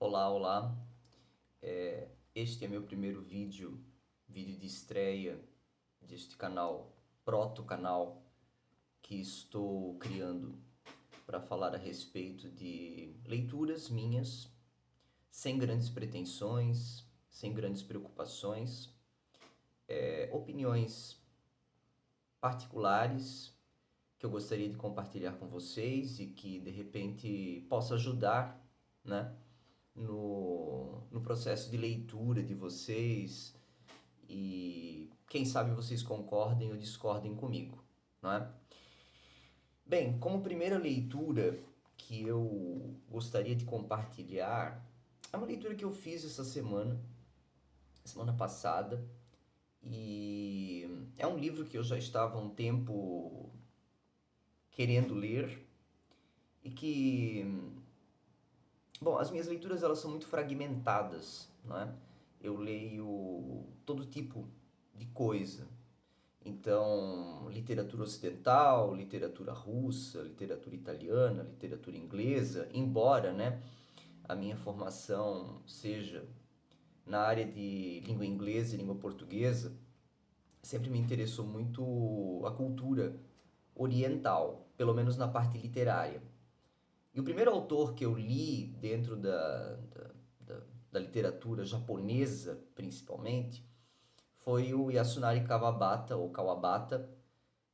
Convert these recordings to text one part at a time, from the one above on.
Olá, olá. Este é meu primeiro vídeo de estreia deste canal, proto-canal, que estou criando para falar a respeito de leituras minhas, sem grandes pretensões, sem grandes preocupações, opiniões particulares que eu gostaria de compartilhar com vocês e que de repente possa ajudar, né, no processo de leitura de vocês e quem sabe vocês concordem ou discordem comigo, não é? Bem, como primeira leitura que eu gostaria de compartilhar, é uma leitura que eu fiz essa semana passada, e é um livro que eu já estava há um tempo querendo ler e que, bom, as minhas leituras elas são muito fragmentadas, não é? Eu leio todo tipo de coisa. Então, literatura ocidental, literatura russa, literatura italiana, literatura inglesa, embora, né, a minha formação seja na área de língua inglesa e língua portuguesa, sempre me interessou muito a cultura oriental, pelo menos na parte literária. E o primeiro autor que eu li dentro da, da literatura japonesa, principalmente, foi o Yasunari Kawabata, ou Kawabata,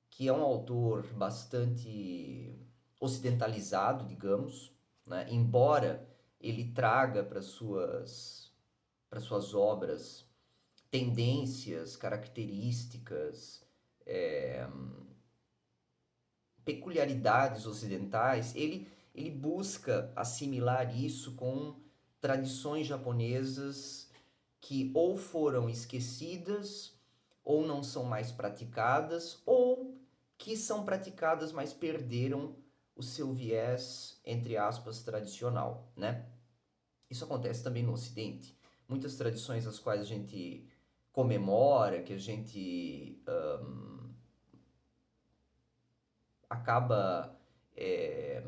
que é um autor bastante ocidentalizado, digamos, né? Embora ele traga para suas obras tendências, características, peculiaridades ocidentais, ele busca assimilar isso com tradições japonesas que ou foram esquecidas, ou não são mais praticadas, ou que são praticadas, mas perderam o seu viés, entre aspas, tradicional, né? Isso acontece também no Ocidente. Muitas tradições as quais a gente comemora, que a gente acaba é,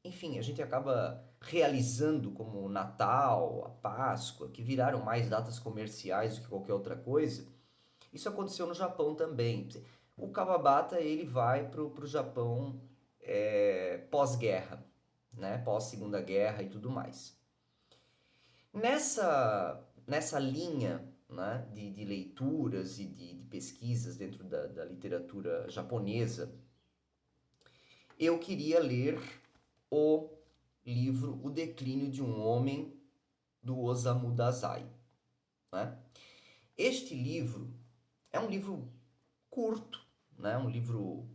enfim, a gente acaba realizando como o Natal, a Páscoa, que viraram mais datas comerciais do que qualquer outra coisa. Isso aconteceu no Japão também. O Kawabata ele vai pro Japão pós-guerra, né? Pós-segunda guerra e tudo mais. Nessa linha, né, de leituras e de pesquisas dentro da literatura japonesa, eu queria ler o livro O Declínio de um Homem, do Osamu Dazai, né? Este livro é um livro curto, né? Um livro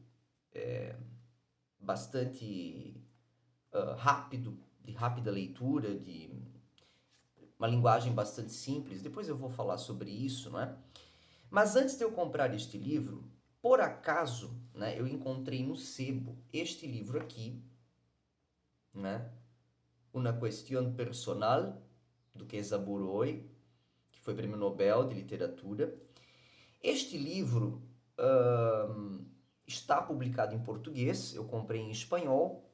bastante rápido, de rápida leitura, de uma linguagem bastante simples. Depois eu vou falar sobre isso, né? Mas antes de eu comprar este livro, por acaso, né, eu encontrei no sebo este livro aqui, né? Una Questión Personal, do Kenzaburo Oi, que foi prêmio Nobel de Literatura. Este livro está publicado em português, eu comprei em espanhol,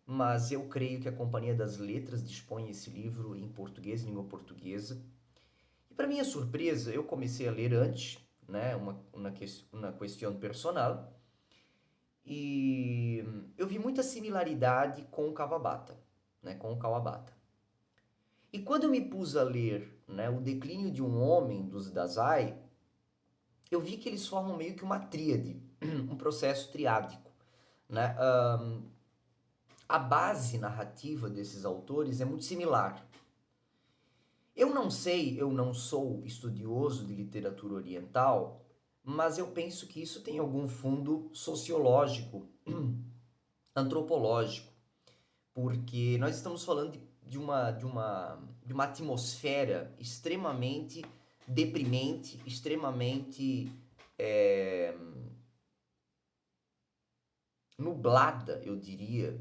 mas eu creio que a Companhia das Letras dispõe esse livro em português, língua portuguesa. E para minha surpresa, eu comecei a ler antes, né, uma questão personal, e eu vi muita similaridade com o Kawabata, né, com o Kawabata. E quando eu me pus a ler, né, O Declínio de um Homem, dos Dazai, eu vi que eles formam meio que uma tríade, um processo triádico, né? A base narrativa desses autores é muito similar. Eu não sei, eu não sou estudioso de literatura oriental, mas eu penso que isso tem algum fundo sociológico, antropológico, porque nós estamos falando de uma atmosfera extremamente deprimente, extremamente é, nublada, eu diria,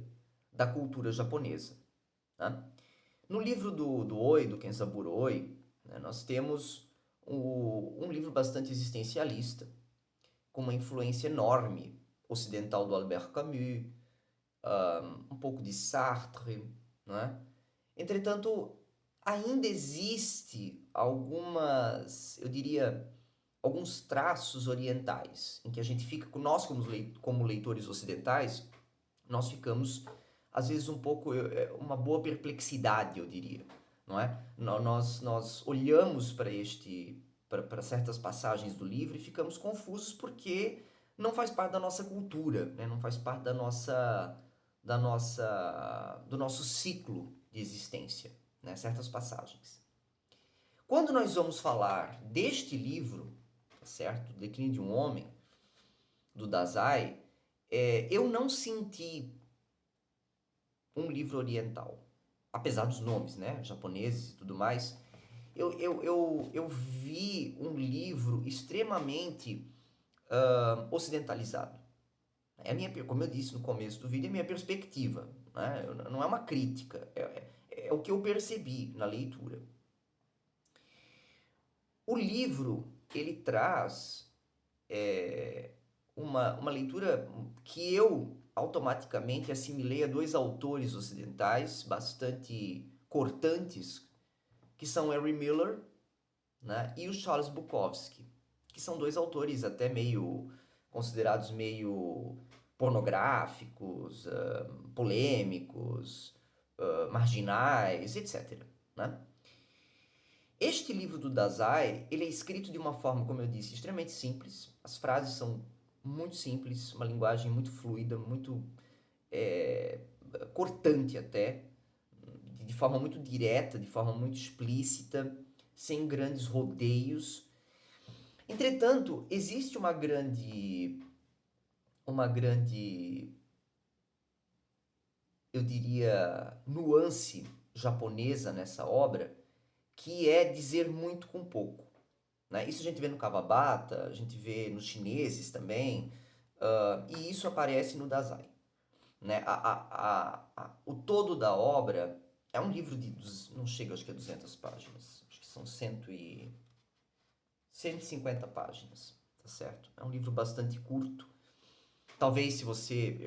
da cultura japonesa, né? No livro do Oi, do Kenzaburo Oi, né, nós temos um livro bastante existencialista, com uma influência enorme ocidental do Albert Camus, um pouco de Sartre, não é? Entretanto, ainda existe algumas, eu diria, alguns traços orientais, em que a gente fica, nós como leitores ocidentais, nós ficamos, às vezes, um pouco, uma boa perplexidade, eu diria, não é? Nós olhamos para certas passagens do livro e ficamos confusos porque não faz parte da nossa cultura, né? Não faz parte do nosso ciclo de existência, né? Certas passagens. Quando nós vamos falar deste livro, tá certo? O Declínio de um Homem, do Dazai, eu não senti um livro oriental. Apesar dos nomes, né? Japoneses e tudo mais. Eu vi um livro extremamente ocidentalizado. É a minha, como eu disse no começo do vídeo, é a minha perspectiva. Né? Não é uma crítica. É o que eu percebi na leitura. O livro, ele traz uma leitura que eu automaticamente assimilei a dois autores ocidentais bastante cortantes, que são Henry Miller, né, e o Charles Bukowski, que são dois autores até meio considerados meio pornográficos, polêmicos, marginais, etc. Né? Este livro do Dazai, ele é escrito de uma forma, como eu disse, extremamente simples. As frases são muito simples, uma linguagem muito fluida, muito é, cortante até, de forma muito direta, de forma muito explícita, sem grandes rodeios. Entretanto, existe uma grande, eu diria, nuance japonesa nessa obra, que é dizer muito com pouco. Né? Isso a gente vê no Kawabata, a gente vê nos chineses também, e isso aparece no Dazai. Né? O todo da obra é um livro não chega, acho que é 200 páginas, acho que são 150 páginas, tá certo? É um livro bastante curto. Talvez se você,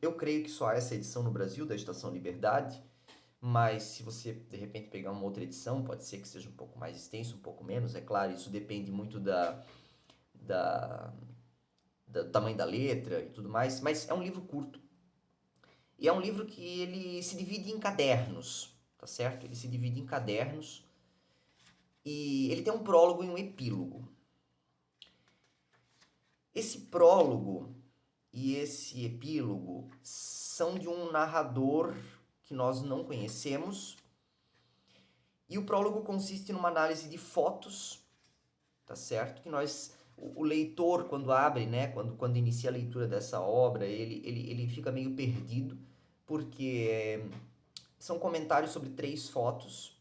eu creio que só há essa edição no Brasil da Estação Liberdade, mas se você de repente pegar uma outra edição, pode ser que seja um pouco mais extenso, um pouco menos, é claro, isso depende muito da, do tamanho da letra e tudo mais, mas é um livro curto. E é um livro que ele se divide em cadernos, tá certo? Ele se divide em cadernos e ele tem um prólogo e um epílogo. Esse prólogo e esse epílogo são de um narrador que nós não conhecemos. E o prólogo consiste numa análise de fotos, tá certo? Que o leitor, quando abre, né, quando inicia a leitura dessa obra, ele fica meio perdido, porque são comentários sobre 3 fotos.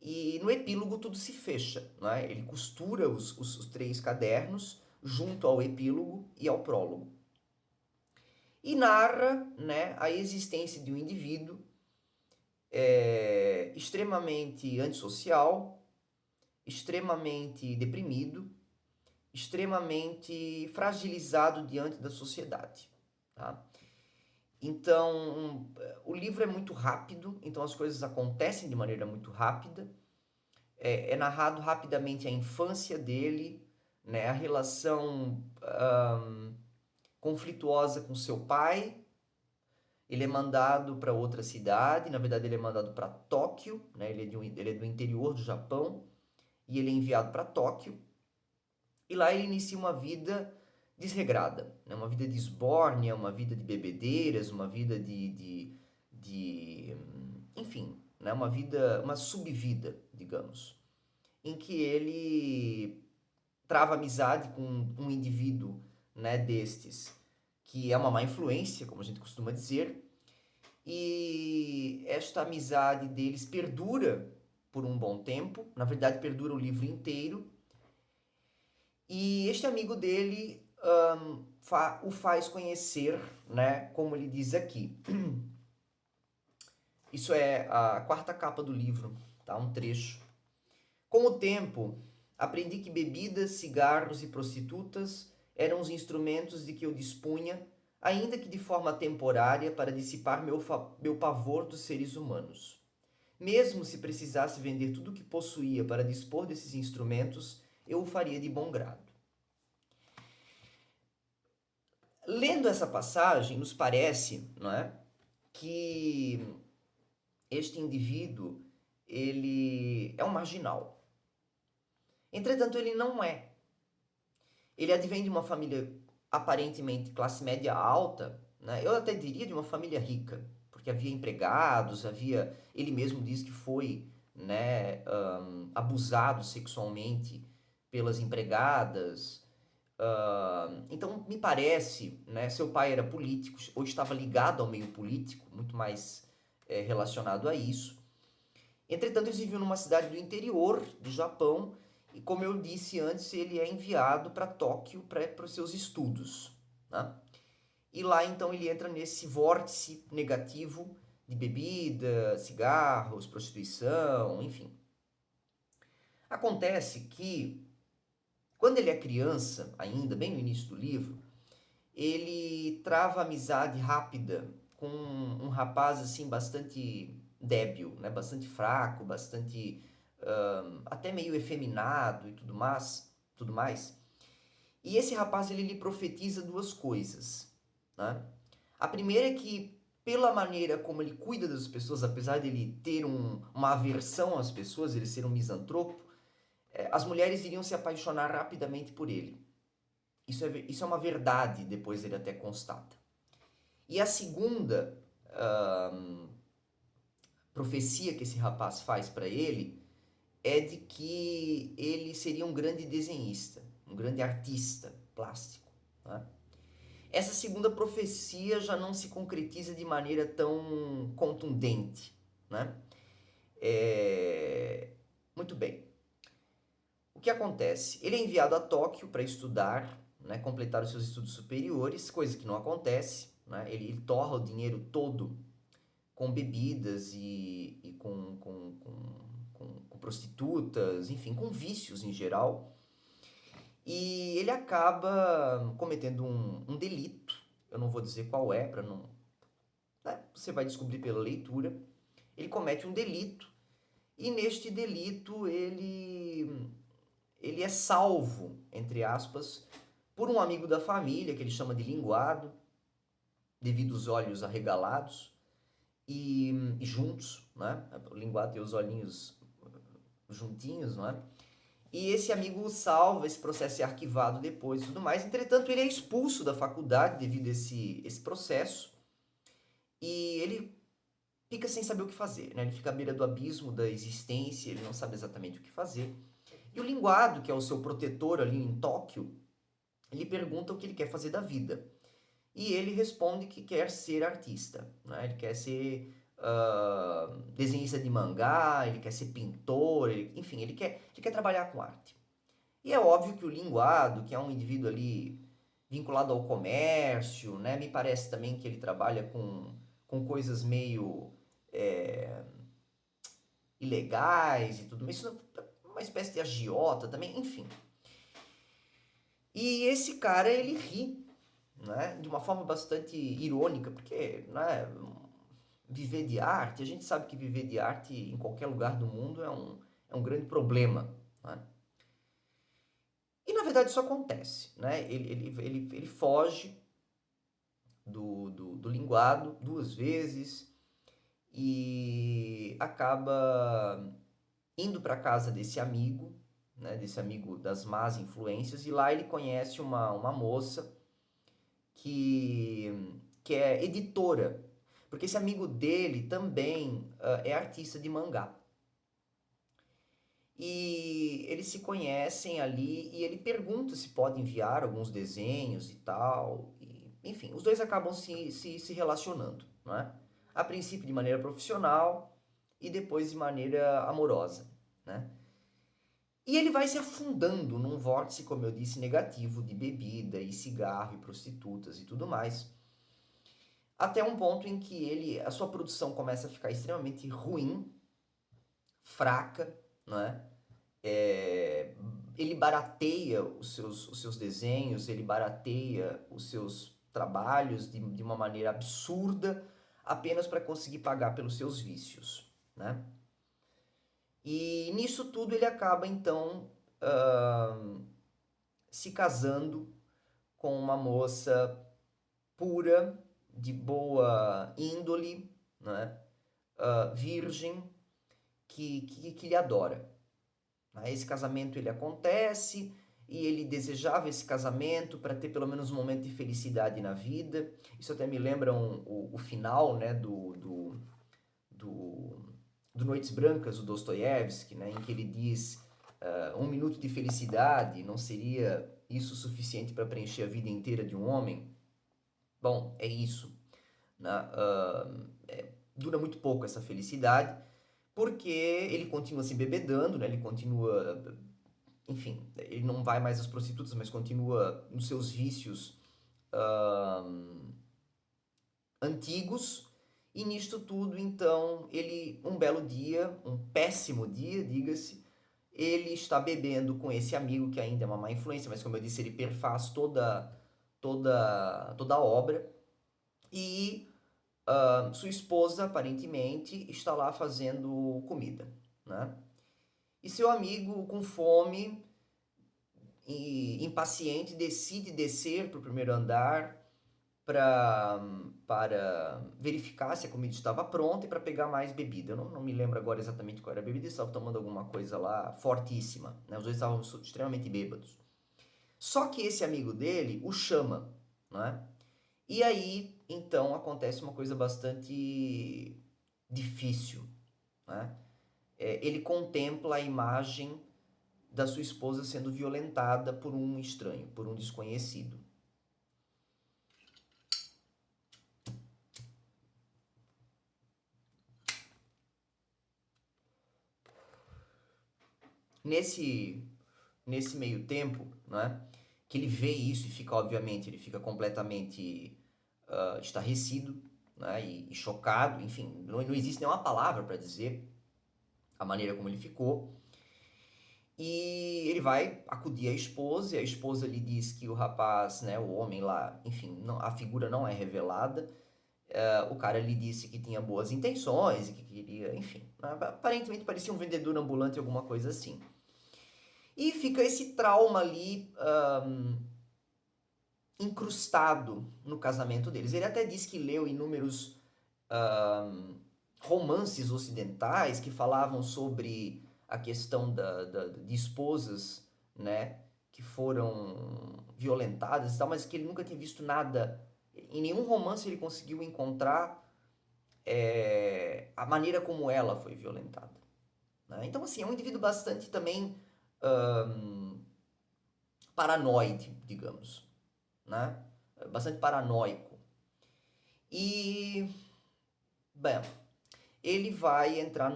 E no epílogo tudo se fecha, né? Ele costura os 3 cadernos junto ao epílogo e ao prólogo. E narra, né, a existência de um indivíduo extremamente antissocial, extremamente deprimido, extremamente fragilizado diante da sociedade. Tá? Então, o livro é muito rápido, então as coisas acontecem de maneira muito rápida. É narrado rapidamente a infância dele, né, a relação conflituosa com seu pai. Ele é mandado para outra cidade, na verdade ele é mandado para Tóquio, né, ele é do interior do Japão, e ele é enviado para Tóquio. E lá ele inicia uma vida desregrada, né, uma vida de esbórnia, uma vida de bebedeiras, uma vida enfim, né, uma subvida, digamos, em que ele trava amizade com um indivíduo, né, destes, que é uma má influência, como a gente costuma dizer, e esta amizade deles perdura por um bom tempo, na verdade perdura o livro inteiro, e este amigo dele o faz conhecer, né, como ele diz aqui. Isso é a quarta capa do livro, tá? Um trecho. Com o tempo, aprendi que bebidas, cigarros e prostitutas eram os instrumentos de que eu dispunha ainda que de forma temporária para dissipar meu pavor dos seres humanos. Mesmo se precisasse vender tudo o que possuía para dispor desses instrumentos, eu o faria de bom grado. Lendo essa passagem, nos parece, não é, que este indivíduo ele é um marginal. Entretanto, ele não é. Ele advém de uma família aparentemente classe média alta, né? Eu até diria de uma família rica, porque havia empregados, havia. Ele mesmo diz que foi, né, abusado sexualmente pelas empregadas. Então, me parece, né, seu pai era político, ou estava ligado ao meio político, muito mais relacionado a isso. Entretanto, eles viviam numa cidade do interior do Japão e, como eu disse antes, ele é enviado para Tóquio para os seus estudos, né? E lá, então, ele entra nesse vórtice negativo de bebida, cigarros, prostituição, enfim. Acontece que, quando ele é criança, ainda bem no início do livro, ele trava amizade rápida com um rapaz assim bastante débil, né? Bastante fraco, bastante até meio efeminado e tudo mais. E esse rapaz ele lhe profetiza duas coisas, né? A primeira é que pela maneira como ele cuida das pessoas, apesar de ele ter uma aversão às pessoas, ele ser um misantropo, as mulheres iriam se apaixonar rapidamente por ele. Isso é uma verdade, depois ele até constata. E a segunda profecia que esse rapaz faz para ele é de que ele seria um grande desenhista, um grande artista plástico, né? Essa segunda profecia já não se concretiza de maneira tão contundente, né? Muito bem. O que acontece? Ele é enviado a Tóquio para estudar, né, completar os seus estudos superiores, coisa que não acontece, né? Ele torra o dinheiro todo com bebidas e com prostitutas, enfim, com vícios em geral. E ele acaba cometendo um delito, eu não vou dizer qual é, para não. Né, você vai descobrir pela leitura. Ele comete um delito, e neste delito ele é salvo, entre aspas, por um amigo da família, que ele chama de linguado, devido aos olhos arregalados e juntos, né? O linguado tem os olhinhos juntinhos, não é? E esse amigo o salva, esse processo é arquivado depois e tudo mais. Entretanto, ele é expulso da faculdade devido a esse processo e ele fica sem saber o que fazer, né? Ele fica à beira do abismo da existência, ele não sabe exatamente o que fazer. E o linguado, que é o seu protetor ali em Tóquio, ele pergunta o que ele quer fazer da vida. E ele responde que quer ser artista, né? Ele quer ser desenhista de mangá, ele quer ser pintor, enfim, ele quer trabalhar com arte. E é óbvio que o linguado, que é um indivíduo ali vinculado ao comércio, né? Me parece também que ele trabalha com coisas meio é, ilegais e tudo, mas isso é uma espécie de agiota também, enfim. E esse cara, ele ri, né? De uma forma bastante irônica, porque, né, viver de arte, a gente sabe que viver de arte em qualquer lugar do mundo é um grande problema, né? E na verdade isso acontece, né? Ele foge do linguado duas vezes e acaba indo para casa desse amigo, né? Desse amigo das más influências, e lá ele conhece uma moça que é editora, porque esse amigo dele também é artista de mangá. E eles se conhecem ali e ele pergunta se pode enviar alguns desenhos e tal. E, enfim, os dois acabam se relacionando, não é? A princípio de maneira profissional e depois de maneira amorosa, né? E ele vai se afundando num vórtice, como eu disse, negativo de bebida e cigarro e prostitutas e tudo mais, até um ponto em que a sua produção começa a ficar extremamente ruim, fraca, não é? Ele barateia os seus desenhos, ele barateia os seus trabalhos de uma maneira absurda, apenas para conseguir pagar pelos seus vícios, né? E nisso tudo ele acaba então se casando com uma moça pura, de boa índole, né? Virgem, que lhe adora. Esse casamento ele acontece e ele desejava esse casamento para ter pelo menos um momento de felicidade na vida. Isso até me lembra o final, né, do Noites Brancas, do Dostoiévski, né, em que ele diz um minuto de felicidade não seria isso suficiente para preencher a vida inteira de um homem? Bom, é isso. Né? Dura muito pouco essa felicidade, porque ele continua se embebedando, né? Ele continua, enfim, ele não vai mais às prostitutas, mas continua nos seus vícios antigos. E nisto tudo, então, ele, um belo dia, um péssimo dia, diga-se, ele está bebendo com esse amigo que ainda é uma má influência, mas como eu disse, ele perfaz toda a obra. E sua esposa, aparentemente, está lá fazendo comida, né? E seu amigo, com fome e impaciente, decide descer para o primeiro andar para verificar se a comida estava pronta e para pegar mais bebida. Eu não me lembro agora exatamente qual era a bebida, eles estavam tomando alguma coisa lá fortíssima, né? Os dois estavam extremamente bêbados. Só que esse amigo dele o chama, né? E aí, então, acontece uma coisa bastante difícil, né? Ele contempla a imagem da sua esposa sendo violentada por um estranho, por um desconhecido. Nesse meio tempo, né, que ele vê isso e fica, obviamente, ele fica completamente estarrecido, né, e chocado, enfim, não existe nenhuma palavra para dizer a maneira como ele ficou. E ele vai acudir a esposa, e a esposa lhe diz que o rapaz, né, o homem lá, enfim, não, a figura não é revelada. O cara lhe disse que tinha boas intenções e que queria, enfim, aparentemente parecia um vendedor ambulante, alguma coisa assim. E fica esse trauma ali incrustado no casamento deles. Ele até diz que leu inúmeros romances ocidentais que falavam sobre a questão de esposas, né, que foram violentadas e tal, mas que ele nunca tinha visto nada. Em nenhum romance ele conseguiu encontrar a maneira como ela foi violentada. Né? Então, assim, é um indivíduo bastante também paranoide, digamos. Né? Bastante paranoico. E, bem, ele vai entrar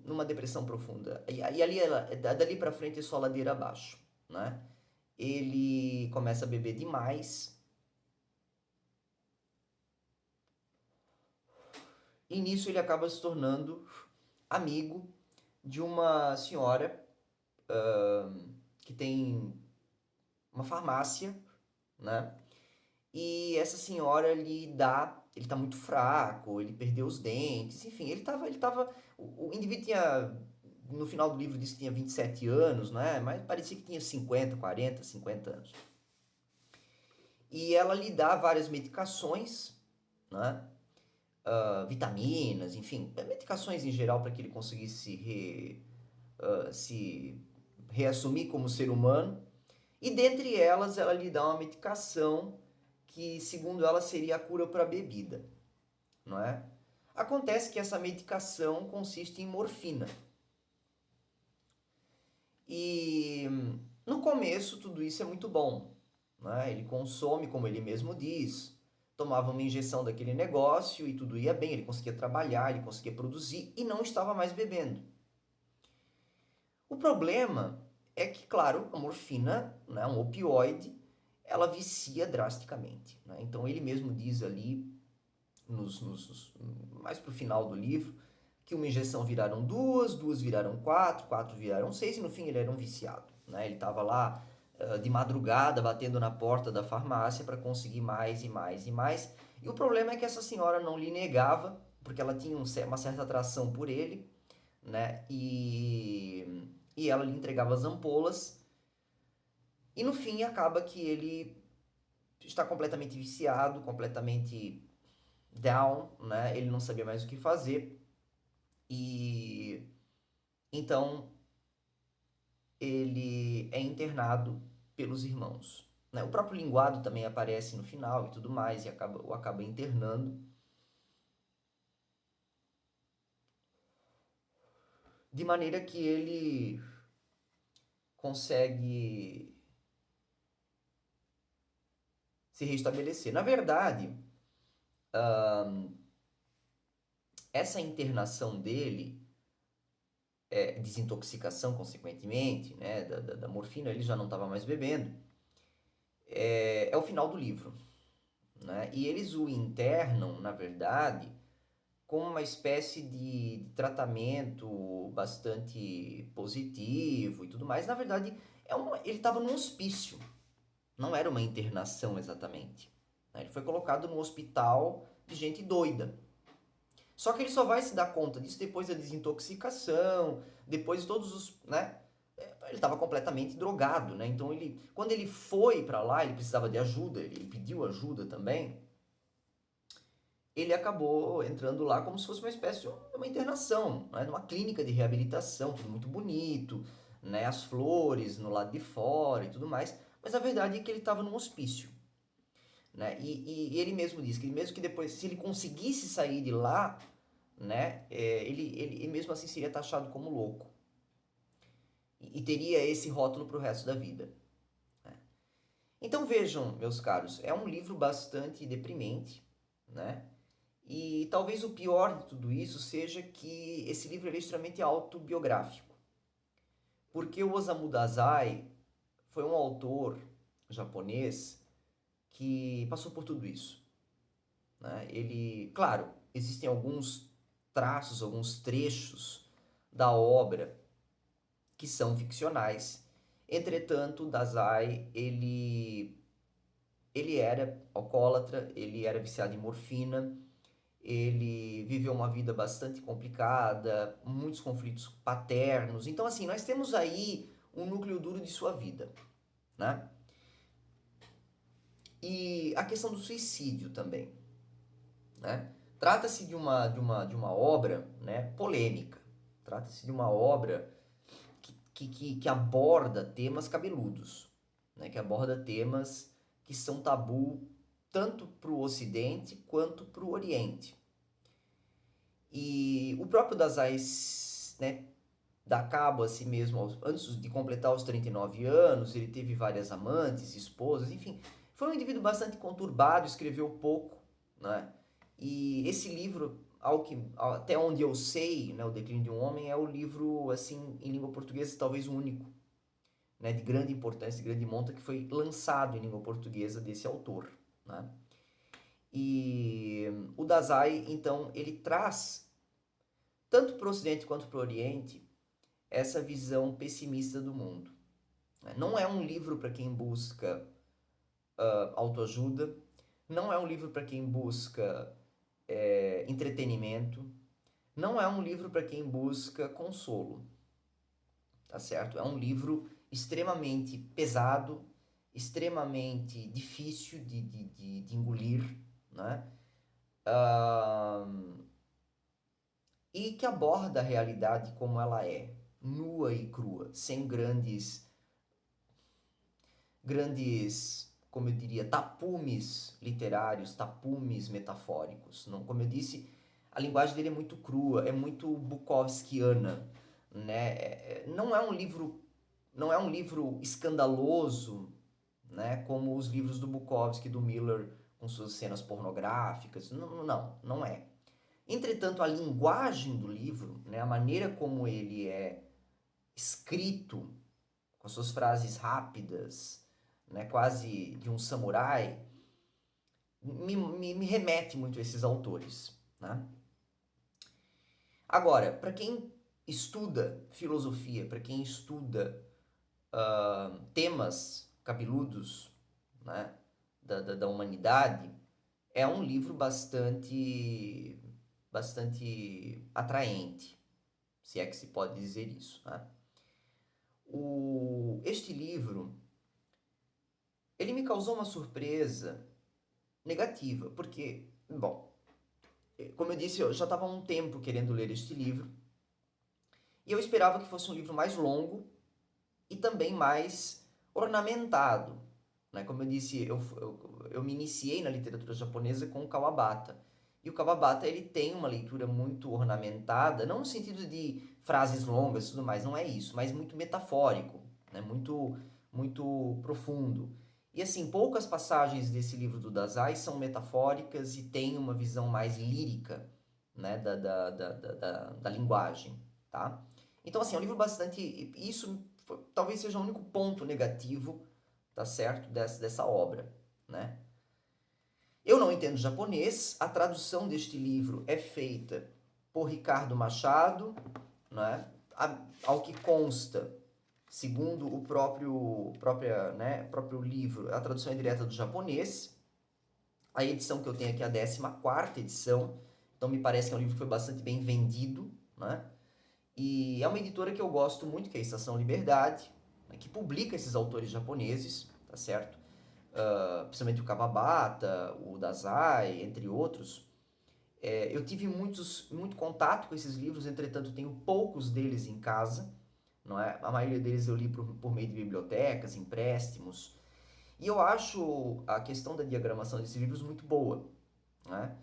numa depressão profunda. E ali, dali pra frente, é só ladeira abaixo. Né? Ele começa a beber demais. E nisso ele acaba se tornando amigo de uma senhora que tem uma farmácia, né? E essa senhora lhe dá, ele tá muito fraco, ele perdeu os dentes, enfim, o indivíduo tinha, no final do livro disse que tinha 27 anos, né? Mas parecia que tinha 50, 40, 50 anos. E ela lhe dá várias medicações, né? Vitaminas, enfim, medicações em geral para que ele conseguisse se reassumir como ser humano. E dentre elas, ela lhe dá uma medicação que, segundo ela, seria a cura para a bebida, não é? Acontece que essa medicação consiste em morfina. E no começo tudo isso é muito bom, né? Ele consome, como ele mesmo diz, tomava uma injeção daquele negócio e tudo ia bem, ele conseguia trabalhar, ele conseguia produzir e não estava mais bebendo. O problema é que, claro, a morfina, né, um opioide, ela vicia drasticamente. Né? Então ele mesmo diz ali, mais pro final do livro, que uma injeção viraram duas, duas viraram quatro, quatro viraram seis, e no fim ele era um viciado. Né? Ele estava lá de madrugada batendo na porta da farmácia para conseguir mais e mais e mais. E o problema é que essa senhora não lhe negava, porque ela tinha uma certa atração por ele, né? E ela lhe entregava as ampolas. E no fim acaba que ele está completamente viciado, completamente down, né? Ele não sabia mais o que fazer. E então ele é internado pelos irmãos, né? O próprio linguado também aparece no final e tudo mais, e o acaba internando, de maneira que ele consegue se restabelecer. Na verdade, essa internação dele, desintoxicação consequentemente, né, da morfina, ele já não estava mais bebendo, é o final do livro, né? E eles o internam, na verdade, com uma espécie de tratamento bastante positivo e tudo mais. Na verdade, ele estava num hospício, não era uma internação exatamente, né? Ele foi colocado no hospital de gente doida. Só que ele só vai se dar conta disso depois da desintoxicação, depois de todos os, né? Ele estava completamente drogado, né? Então quando ele foi para lá, ele precisava de ajuda, ele pediu ajuda também. Ele acabou entrando lá como se fosse uma espécie de uma internação, né? Numa clínica de reabilitação, tudo muito bonito, né? As flores no lado de fora e tudo mais. Mas a verdade é que ele estava num hospício, né? E ele mesmo disse que mesmo que depois, se ele conseguisse sair de lá, né? Ele mesmo assim seria taxado como louco. E teria esse rótulo para o resto da vida, né? Então vejam, meus caros, é um livro bastante deprimente, né? E talvez o pior de tudo isso seja que esse livro é extremamente autobiográfico. Porque o Osamu Dazai foi um autor japonês que passou por tudo isso, né? Ele, claro, existem alguns traços, alguns trechos da obra que são ficcionais. Entretanto, Dazai, ele era alcoólatra, ele era viciado em morfina, ele viveu uma vida bastante complicada, muitos conflitos paternos. Então, assim, nós temos aí um núcleo duro de sua vida, né? E a questão do suicídio também, né? Trata-se de uma obra, né, polêmica. Trata-se de uma obra que aborda temas cabeludos, né? Que aborda temas que são tabu tanto para o Ocidente quanto para o Oriente. E o próprio Dazai, né, dá cabo a si mesmo antes de completar os 39 anos, ele teve várias amantes, esposas, enfim, foi um indivíduo bastante conturbado, escreveu pouco, né? E esse livro, até onde eu sei, né, O Declínio de um Homem, é o livro, assim, em língua portuguesa, talvez o único, né, de grande importância, de grande monta, que foi lançado em língua portuguesa desse autor, né? E o Dazai, então, ele traz, tanto para o Ocidente quanto para o Oriente, essa visão pessimista do mundo. Não é um livro para quem busca autoajuda, não é um livro para quem busca entretenimento, não é um livro para quem busca consolo, tá certo? É um livro extremamente pesado, extremamente difícil de engolir, né? E que aborda a realidade como ela é, nua e crua, sem grandes, como eu diria, tapumes literários, tapumes metafóricos. Não, como eu disse, a linguagem dele é muito crua, é muito Bukowskiana, né? Não é um livro escandaloso, né? Como os livros do Bukowski, do Miller, com suas cenas pornográficas. Não é. Entretanto, a linguagem do livro, né, a maneira como ele é escrito, com suas frases rápidas, né, quase de um samurai, me remete muito a esses autores, né? Agora, para quem estuda filosofia, para quem estuda temas cabeludos, né, da humanidade, é um livro bastante atraente, se é que se pode dizer isso, né? Este livro, ele me causou uma surpresa negativa, porque, bom, como eu disse, eu já estava há um tempo querendo ler este livro, e eu esperava que fosse um livro mais longo e também mais ornamentado, né? Como eu disse, eu me iniciei na literatura japonesa com o Kawabata. E o Kawabata, ele tem uma leitura muito ornamentada, não no sentido de frases longas e tudo mais, não é isso, mas muito metafórico, né? Muito profundo. E assim, poucas passagens desse livro do Dazai são metafóricas e têm uma visão mais lírica, né, da linguagem, tá? Então, assim, é um livro bastante... Isso talvez seja o único ponto negativo, tá certo, dessa obra, né? Eu não entendo japonês, a tradução deste livro é feita por Ricardo Machado, né? Ao que consta, segundo o próprio livro, a tradução é direta do japonês. A edição que eu tenho aqui é a 14ª edição, então me parece que é um livro que foi bastante bem vendido, né? E é uma editora que eu gosto muito, que é a Estação Liberdade, né, que publica esses autores japoneses, tá certo? Principalmente o Kawabata, o Dazai, entre outros. Eu tive muito contato com esses livros, entretanto tenho poucos deles em casa, não é? A maioria deles eu li por meio de bibliotecas, empréstimos, e eu acho a questão da diagramação desses livros muito boa, né?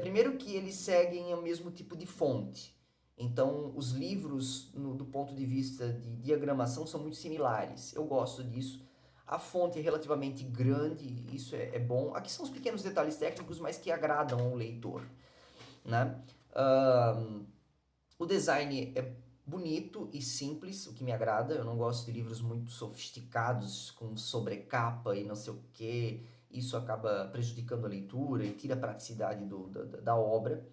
Primeiro que eles seguem o mesmo tipo de fonte, então os livros, do ponto de vista de diagramação, são muito similares, eu gosto disso. A fonte é relativamente grande, isso é bom. Aqui são os pequenos detalhes técnicos, mas que agradam ao leitor, né? O design é bonito e simples, o que me agrada. Eu não gosto de livros muito sofisticados, com sobrecapa e não sei o quê. Isso acaba prejudicando a leitura e tira a praticidade da obra.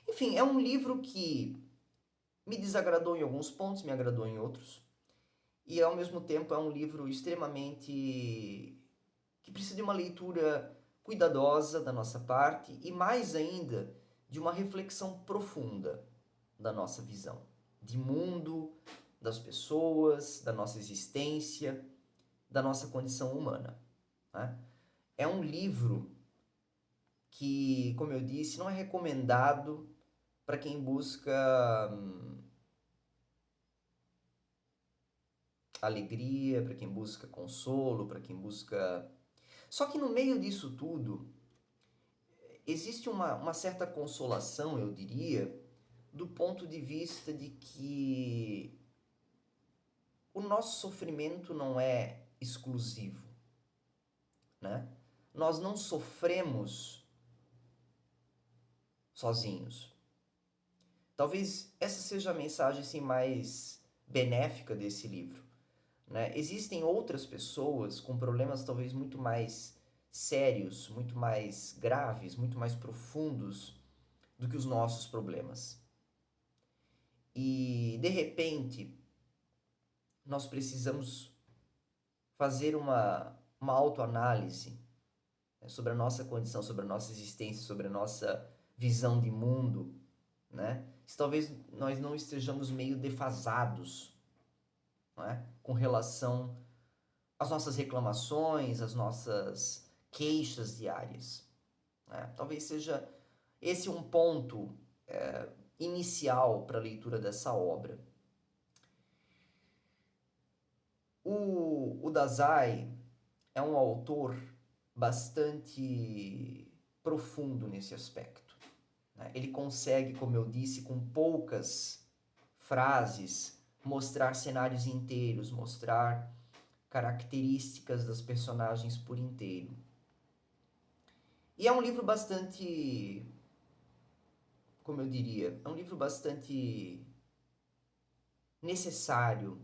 Enfim, é um livro que me desagradou em alguns pontos, me agradou em outros. E ao mesmo tempo é um livro extremamente que precisa de uma leitura cuidadosa da nossa parte e mais ainda de uma reflexão profunda da nossa visão de mundo, das pessoas, da nossa existência, da nossa condição humana, né? É um livro que, como eu disse, não é recomendado para quem busca alegria, para quem busca consolo, para quem busca... Só que no meio disso tudo, existe uma certa consolação, eu diria, do ponto de vista de que o nosso sofrimento não é exclusivo, né? Nós não sofremos sozinhos. Talvez essa seja a mensagem assim, mais benéfica desse livro, né? Existem outras pessoas com problemas talvez muito mais sérios, muito mais graves, muito mais profundos do que os nossos problemas. E, de repente, nós precisamos fazer uma autoanálise, né, sobre a nossa condição, sobre a nossa existência, sobre a nossa visão de mundo, né? Se talvez nós não estejamos meio defasados, não é? Com relação às nossas reclamações, às nossas queixas diárias, né? Talvez seja esse um ponto inicial para a leitura dessa obra. O Dazai é um autor bastante profundo nesse aspecto, né? Ele consegue, como eu disse, com poucas frases, mostrar cenários inteiros, mostrar características das personagens por inteiro. E é um livro bastante, como eu diria, é um livro bastante necessário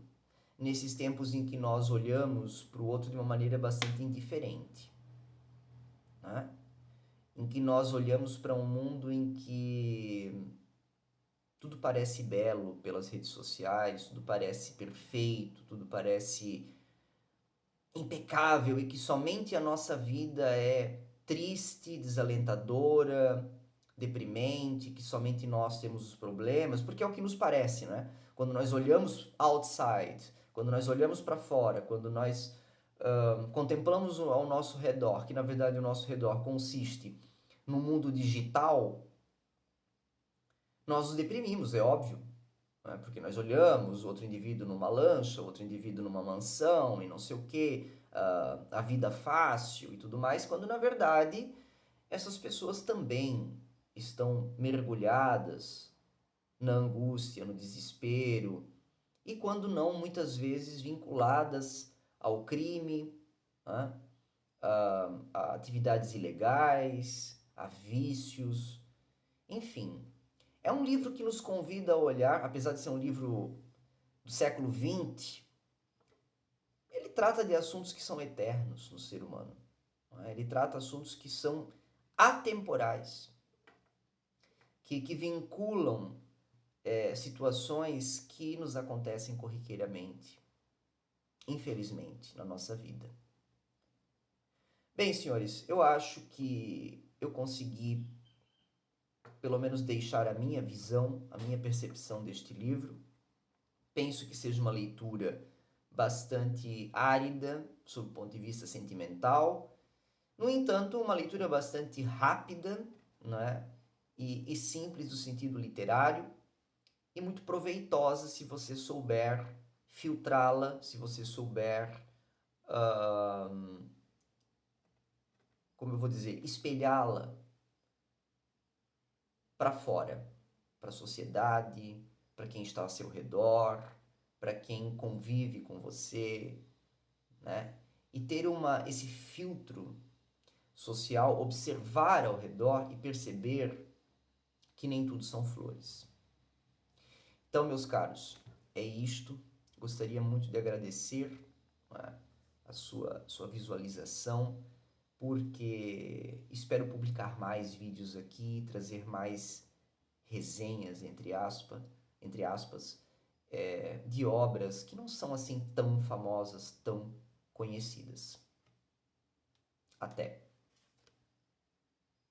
nesses tempos em que nós olhamos para o outro de uma maneira bastante indiferente, né? Em que nós olhamos para um mundo em que tudo parece belo pelas redes sociais, tudo parece perfeito, tudo parece impecável e que somente a nossa vida é triste, desalentadora, deprimente, que somente nós temos os problemas, porque é o que nos parece, né? Quando nós olhamos outside, quando nós olhamos para fora, quando nós contemplamos ao nosso redor, que na verdade o nosso redor consiste no mundo digital, nós nos deprimimos, é óbvio, né? Porque nós olhamos outro indivíduo numa lancha, outro indivíduo numa mansão e não sei o quê, a vida fácil e tudo mais, quando na verdade essas pessoas também estão mergulhadas na angústia, no desespero e quando não, muitas vezes vinculadas ao crime, né? A atividades ilegais, a vícios, enfim. É um livro que nos convida a olhar, apesar de ser um livro do século XX, ele trata de assuntos que são eternos no ser humano. Né? Ele trata assuntos que são atemporais, que vinculam situações que nos acontecem corriqueiramente, infelizmente, na nossa vida. Bem, senhores, eu acho que eu consegui, pelo menos, deixar a minha visão, a minha percepção deste livro. Penso que seja uma leitura bastante árida, sob o ponto de vista sentimental. No entanto, uma leitura bastante rápida, né? E simples no sentido literário, e muito proveitosa se você souber filtrá-la, se você souber, como eu vou dizer, espelhá-la para fora, para a sociedade, para quem está ao seu redor, para quem convive com você, né? E ter esse filtro social, observar ao redor e perceber que nem tudo são flores. Então, meus caros, é isto. Gostaria muito de agradecer, né, a sua visualização, porque espero publicar mais vídeos aqui, trazer mais resenhas, entre aspas, de obras que não são assim tão famosas, tão conhecidas. Até!